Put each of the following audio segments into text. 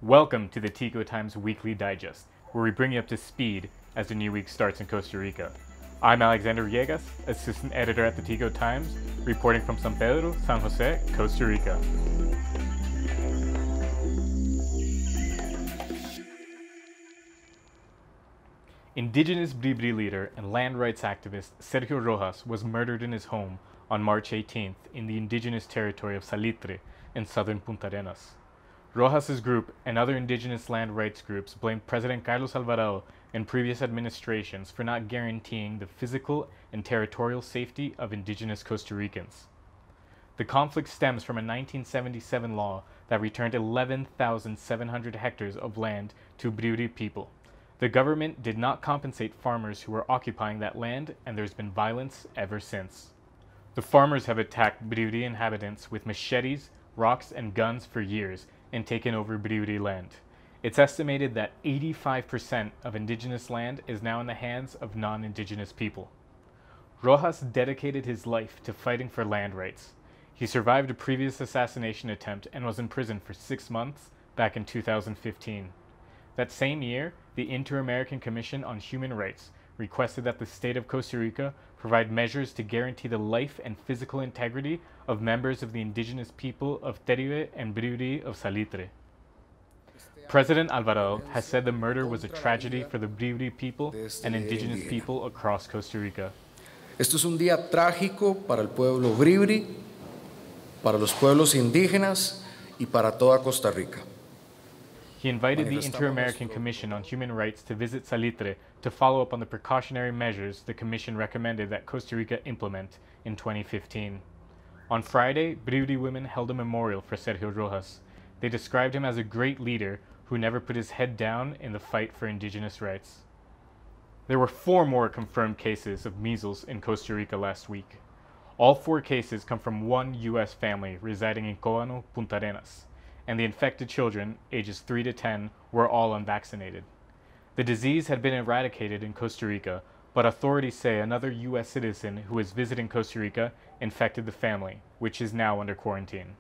Welcome to the Tico Times Weekly Digest, where we bring you up to speed as the new week starts in Costa Rica. I'm Alexander Villegas, assistant editor at the Tico Times, reporting from San Pedro, San Jose, Costa Rica. Indigenous Bribrí leader and land rights activist Sergio Rojas was murdered in his home on March 18th in the indigenous territory of Salitre in southern Punta Arenas. Rojas's group and other indigenous land rights groups blamed President Carlos Alvarado and previous administrations for not guaranteeing the physical and territorial safety of indigenous Costa Ricans. The conflict stems from a 1977 law that returned 11,700 hectares of land to Bribrí people. The government did not compensate farmers who were occupying that land, and there's been violence ever since. The farmers have attacked Bribrí inhabitants with machetes, rocks, and guns for years and taken over Bribrí land. It's estimated that 85% of indigenous land is now in the hands of non-indigenous people. Rojas dedicated his life to fighting for land rights. He survived a previous assassination attempt and was in prison for 6 months back in 2015. That same year, the Inter-American Commission on Human Rights requested that the state of Costa Rica provide measures to guarantee the life and physical integrity of members of the indigenous people of Teribe and Bribrí of Salitre. President Alvarado has said the murder was a tragedy for the Bribrí people and indigenous people across Costa Rica. Esto es un día trágico para el pueblo Bribrí, para los pueblos indígenas y para toda Costa Rica. He invited the Inter-American Commission on Human Rights to visit Salitre to follow up on the precautionary measures the Commission recommended that Costa Rica implement in 2015. On Friday, Bribrí women held a memorial for Sergio Rojas. They described him as a great leader who never put his head down in the fight for indigenous rights. There were 4 more confirmed cases of measles in Costa Rica last week. All 4 cases come from one U.S. family residing in Cóbano, Punta Arenas, and the infected children, ages 3 to 10, were all unvaccinated. The disease had been eradicated in Costa Rica, but authorities say another U.S. citizen who was visiting Costa Rica infected the family, which is now under quarantine.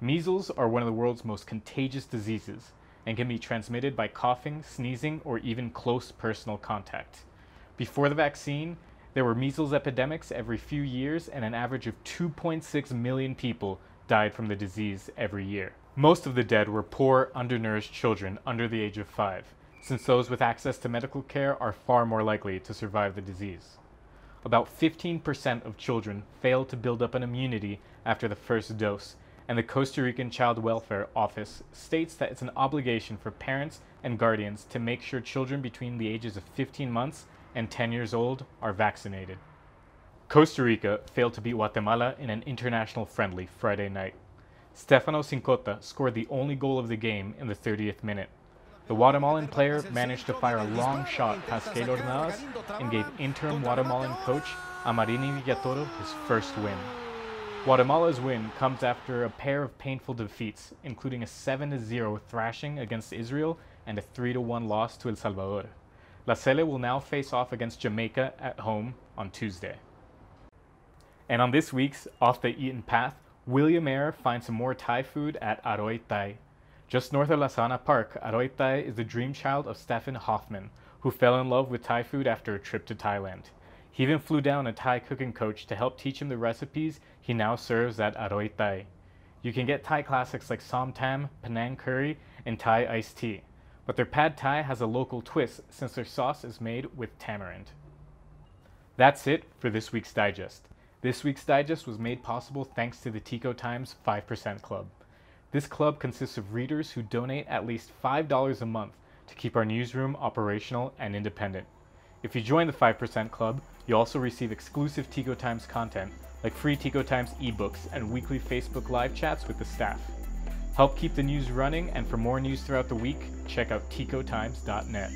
Measles are one of the world's most contagious diseases and can be transmitted by coughing, sneezing, or even close personal contact. Before the vaccine, there were measles epidemics every few years, and an average of 2.6 million people died from the disease every year. Most of the dead were poor, undernourished children under the age of 5, since those with access to medical care are far more likely to survive the disease. About 15% of children fail to build up an immunity after the first dose, and the Costa Rican Child Welfare Office states that it's an obligation for parents and guardians to make sure children between the ages of 15 months and 10 years old are vaccinated. Costa Rica failed to beat Guatemala in an international friendly Friday night. Stefano Cincota scored the only goal of the game in the 30th minute. The Guatemalan player managed to fire a long shot past Keylor Navas and gave interim Guatemalan coach Amarini Villatoro his first win. Guatemala's win comes after a pair of painful defeats, including a 7-0 thrashing against Israel and a 3-1 loss to El Salvador. La Sele will now face off against Jamaica at home on Tuesday. And on this week's Off the Eaten Path, William Eyre finds some more Thai food at Aroy Thai. Just north of La Sabana Park, Aroy Thai is the dream child of Stephen Hoffman, who fell in love with Thai food after a trip to Thailand. He even flew down a Thai cooking coach to help teach him the recipes he now serves at Aroy Thai. You can get Thai classics like Som Tam, Penang curry, and Thai iced tea, but their pad Thai has a local twist since their sauce is made with tamarind. That's it for this week's Digest. This week's Digest was made possible thanks to the Tico Times 5% Club. This club consists of readers who donate at least $5 a month to keep our newsroom operational and independent. If you join the 5% Club, you also receive exclusive Tico Times content like free Tico Times ebooks and weekly Facebook live chats with the staff. Help keep the news running, and for more news throughout the week, check out ticotimes.net.